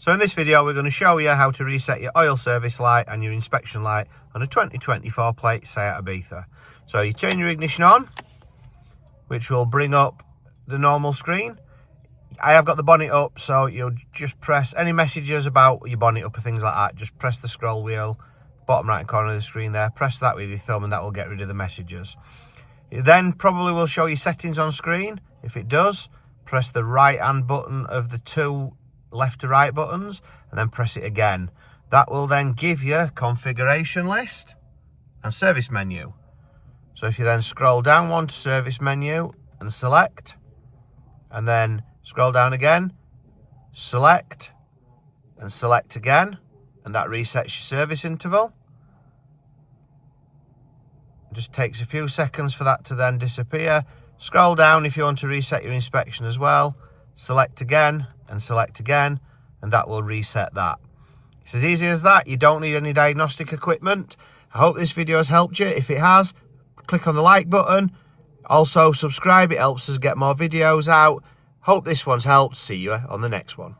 So in this video, we're going to show you how to reset your oil service light and your inspection light on a 2024 plate SEAT Ibiza. So you turn your ignition on, which will bring up the normal screen. I have got the bonnet up, so you'll just press any messages about your bonnet up or things like that. Just press the scroll wheel, bottom right corner of the screen there. Press that with your thumb and that will get rid of the messages. It then probably will show you settings on screen. If it does, press the right hand button of the two left to right buttons and then press it again. That will then give you configuration list and service menu. So if you then scroll down one to service menu and select, and then scroll down again, select and select again, and that resets your service interval. It just takes a few seconds for that to then disappear. Scroll down if you want to reset your inspection as well, select again and select again, and that will reset that. It's as easy as that. You don't need any diagnostic equipment. I hope this video has helped you. If it has, click on the like button. Also subscribe, it helps us get more videos out. Hope this one's helped. See you on the next one.